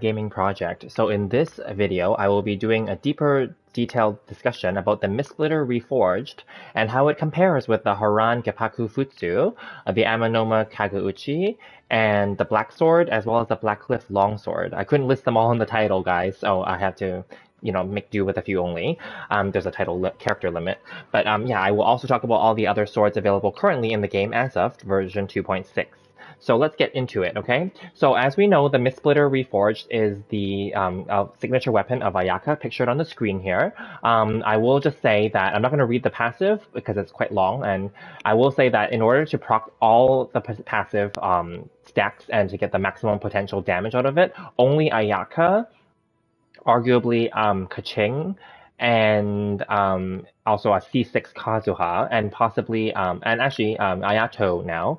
gaming project. So in this video, I will be doing a deeper detailed discussion about the Mistsplitter Reforged and how it compares with the Haran Geppaku Futsu, the Amenoma Kageuchi, and the Black Sword, as well as the Blackcliff Longsword. I couldn't list them all in the title, guys, so I had to make do with a few only. There's a character limit. But yeah, I will also talk about all the other swords available currently in the game as of version 2.6. So let's get into it, okay? So as we know, the Mistsplitter Reforged is the signature weapon of Ayaka, pictured on the screen here. I will just say that I'm not going to read the passive because it's quite long, and I will say that in order to proc all the passive stacks and to get the maximum potential damage out of it, only Ayaka, arguably Kaching, and also a C6 Kazuha, and possibly and actually Ayato now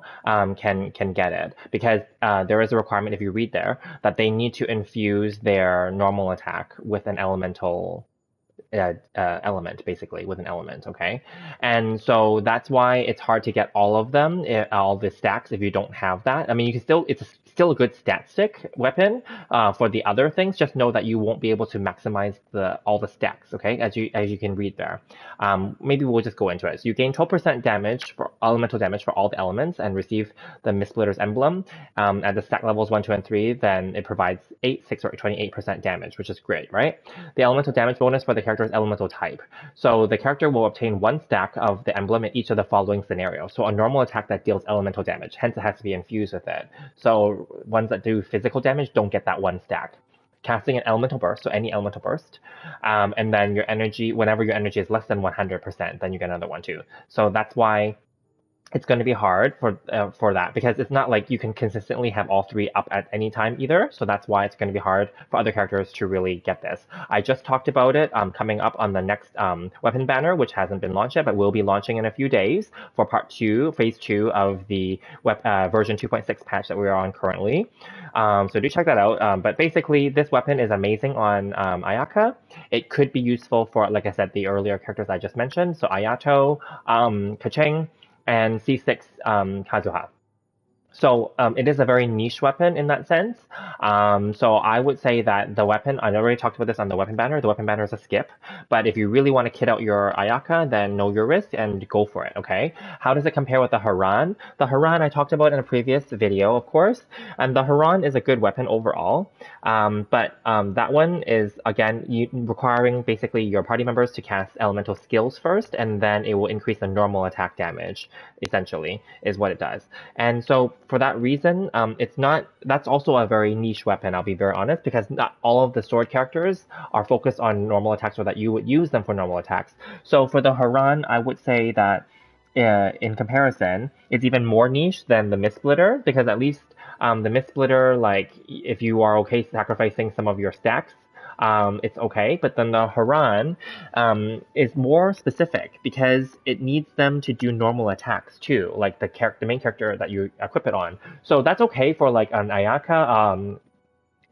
can get it, because there is a requirement, if you read there, that they need to infuse their normal attack with an elemental element, basically, with an element, okay? And so that's why it's hard to get all of them, all the stacks, if you don't have that. I mean, you can still, it's still a good stat stick weapon for the other things. Just know that you won't be able to maximize all the stacks, okay? As you can read there. Maybe we'll just go into it. So you gain 12% damage for elemental damage for all the elements and receive the Mistsplitter's emblem. At the stack levels 1, 2, and 3, then it provides 8, 6, or 28% damage, which is great, right? The elemental damage bonus for the character's elemental type. So the character will obtain 1 stack of the emblem in each of the following scenarios. So a normal attack that deals elemental damage, hence it has to be infused with it. So ones that do physical damage don't get that 1 stack. Casting an elemental burst, so any elemental burst, and then your energy, whenever your energy is less than 100%, then you get another one too. So that's why it's going to be hard for that, because it's not like you can consistently have all 3 up at any time either. So that's why it's going to be hard for other characters to really get this. I just talked about it coming up on the next weapon banner, which hasn't been launched yet, but will be launching in a few days for part 2, phase 2 of the version 2.6 patch that we are on currently. So do check that out. But basically, this weapon is amazing on Ayaka. It could be useful for, like I said, the earlier characters I just mentioned. So Ayato, Kacheng, and C6 Kazuha. So it is a very niche weapon in that sense. So I would say that the weapon, I already talked about this on the weapon banner. The weapon banner is a skip. But if you really want to kit out your Ayaka, then know your risk and go for it, okay? How does it compare with the Haran? The Haran I talked about in a previous video, of course. And the Haran is a good weapon overall. But that one is, again, requiring basically your party members to cast elemental skills first, and then it will increase the normal attack damage, essentially, is what it does. And so for that reason, that's also a very niche weapon, I'll be very honest, because not all of the sword characters are focused on normal attacks, or that you would use them for normal attacks. So for the Haran, I would say that in comparison, it's even more niche than the Mistsplitter, because at least the Mistsplitter, like, if you are okay sacrificing some of your stacks, it's okay. But then the Haran is more specific, because it needs them to do normal attacks too, like the main character that you equip it on. So that's okay for like an Ayaka,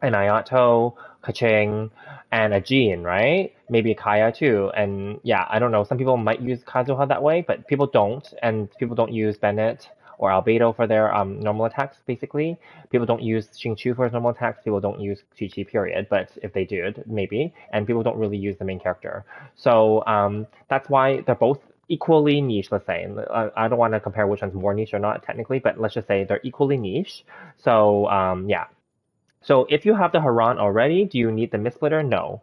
an Ayato, Kaching, and a Jean, right? Maybe a Kaya too. And yeah, I don't know. Some people might use Kazuha that way, but people don't. And people don't use Bennett or Albedo for their normal attacks, basically. People don't use Xingqiu for his normal attacks. People don't use Qiqi, period. But if they did, maybe. And people don't really use the main character. So that's why they're both equally niche, let's say. I don't want to compare which one's more niche or not, technically, but let's just say they're equally niche. So yeah. So if you have the Haran already, do you need the Mistsplitter? No.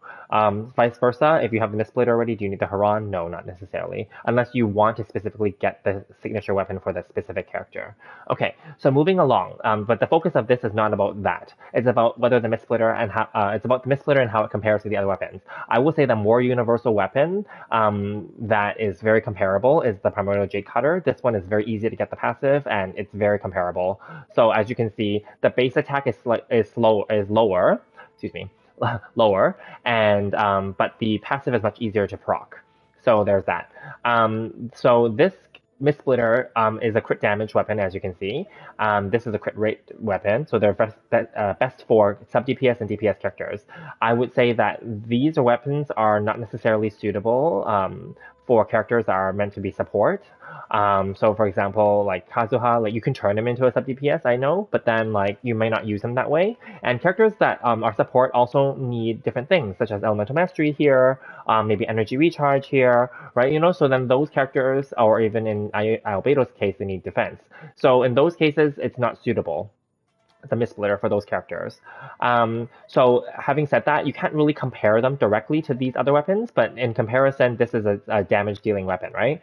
Vice versa, if you have the Mistsplitter already, do you need the Haran? No, not necessarily. Unless you want to specifically get the signature weapon for the specific character. Okay, so moving along. But the focus of this is not about that. It's about whether the Mistsplitter and how it's about the Mistsplitter and how it compares to the other weapons. I will say the more universal weapon that is very comparable is the Primordial Jade Cutter. This one is very easy to get the passive, and it's very comparable. So as you can see, the base attack is lower, excuse me, lower, and but the passive is much easier to proc. So there's that. So this Mistsplitter is a crit damage weapon, as you can see. This is a crit rate weapon, so they're best for sub DPS and DPS characters. I would say that these weapons are not necessarily suitable for characters that are meant to be support. So for example, like Kazuha, like you can turn him into a sub DPS, I know, but then like you may not use him that way. And characters that are support also need different things, such as Elemental Mastery here, maybe Energy Recharge here, right? So then those characters, or even in Albedo's case, they need defense. So in those cases, it's not suitable, the Mistsplitter, for those characters. So having said that, you can't really compare them directly to these other weapons, but in comparison, this is a damage dealing weapon, right?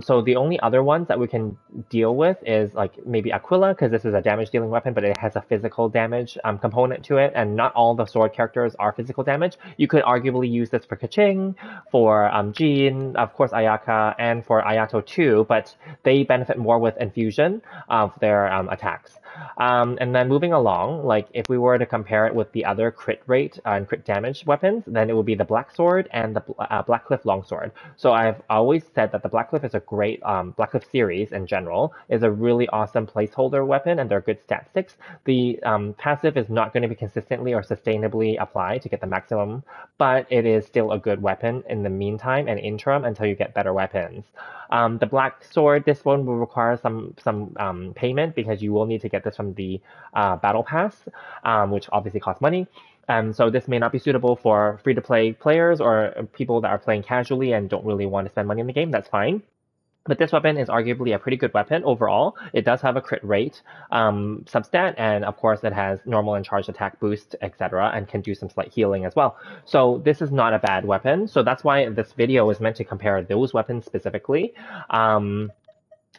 So the only other ones that we can deal with is like maybe Aquila, because this is a damage dealing weapon, but it has a physical damage component to it, and not all the sword characters are physical damage. You could arguably use this for Kaching, for Jin, of course Ayaka, and for Ayato too, but they benefit more with infusion of their attacks. And then moving along, like if we were to compare it with the other crit rate and crit damage weapons, then it would be the Black Sword and the Blackcliff Longsword. So I've always said that the Blackcliff is a great, Blackcliff series in general is a really awesome placeholder weapon, and they're good stat sticks. The passive is not going to be consistently or sustainably applied to get the maximum, but it is still a good weapon in the meantime and interim until you get better weapons. The Black Sword, this one will require some payment, because you will need to get this from the Battle Pass, which obviously costs money. So this may not be suitable for free-to-play players or people that are playing casually and don't really want to spend money in the game. That's fine. But this weapon is arguably a pretty good weapon overall. It does have a crit rate substat, and of course it has normal and charged attack boost, etc., and can do some slight healing as well. So this is not a bad weapon. So that's why this video is meant to compare those weapons specifically.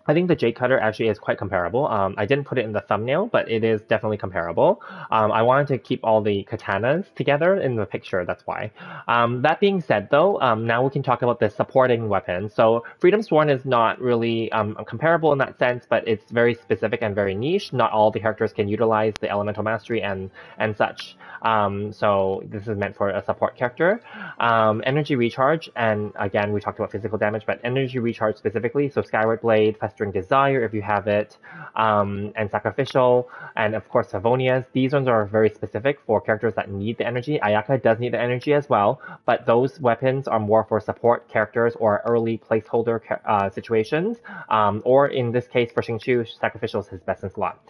I think the Jade Cutter actually is quite comparable. I didn't put it in the thumbnail, but it is definitely comparable. I wanted to keep all the katanas together in the picture, that's why. That being said though, now we can talk about the supporting weapons. So Freedom Sworn is not really comparable in that sense, but it's very specific and very niche. Not all the characters can utilize the Elemental Mastery and such. So this is meant for a support character. Energy Recharge, and again, we talked about physical damage, but Energy Recharge specifically, so Skyward Blade, Festering Desire if you have it, and Sacrificial, and of course Savonia's. These ones are very specific for characters that need the energy. Ayaka does need the energy as well, but those weapons are more for support characters or early placeholder situations, or in this case for Xingqiu, Sacrificial is his best in slot.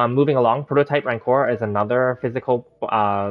Moving along, Prototype Rancor is another physical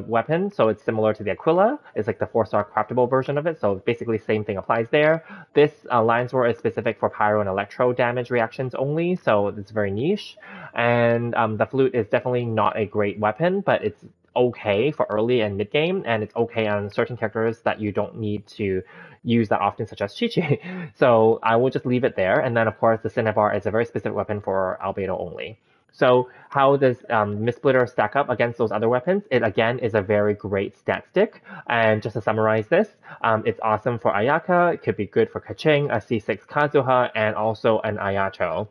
weapon, so it's similar to the Aquila. It's like the 4-star craftable version of it, so basically same thing applies there. This Lion Sword is specific for pyro and electro damage reactions only, so it's very niche. And the Flute is definitely not a great weapon, but it's okay for early and mid game, and it's okay on certain characters that you don't need to use that often, such as Chi-Chi. So I will just leave it there. And then of course the Cinnabar is a very specific weapon for Albedo only. So how does Mistsplitter stack up against those other weapons? It again is a very great stat stick. And just to summarize this, it's awesome for Ayaka, it could be good for Kaching, a C6 Kazuha, and also an Ayato.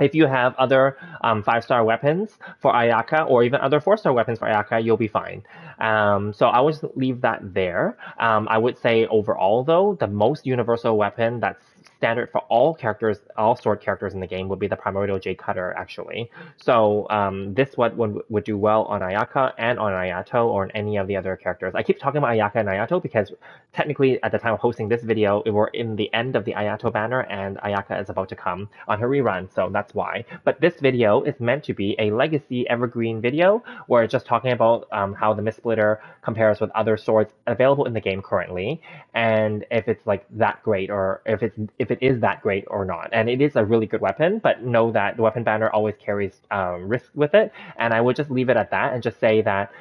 If you have other 5-star weapons for Ayaka, or even other 4-star weapons for Ayaka, you'll be fine. So I would leave that there. I would say overall, though, the most universal weapon that's standard for all characters, all sword characters in the game, would be the Primordial Jade Cutter, actually. So this one would do well on Ayaka and on Ayato, or on any of the other characters. I keep talking about Ayaka and Ayato because technically at the time of posting this video, we're in the end of the Ayato banner, and Ayaka is about to come on her rerun, so that's why. But this video is meant to be a legacy evergreen video, where it's just talking about how the Mistsplitter compares with other swords available in the game currently, and if it's like that great, or if it is that great or not. And it is a really good weapon, but know that the weapon banner always carries risk with it, and I would just leave it at that and just say that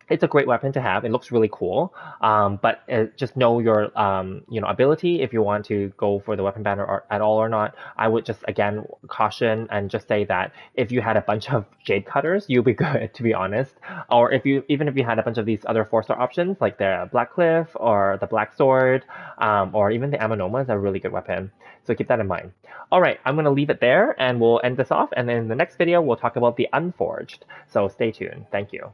it's a great weapon to have. It looks really cool, but just know your ability if you want to go for the weapon banner at all or not. I would just again caution and just say that if you had a bunch of Jade Cutters, you'll be good, to be honest. Or even if you had a bunch of these other 4-star options like the Blackcliff or the Black Sword, or even the Amenoma is a really good weapon. So keep that in mind. All right, I'm going to leave it there and we'll end this off. And then in the next video, we'll talk about the Unforged. So stay tuned. Thank you.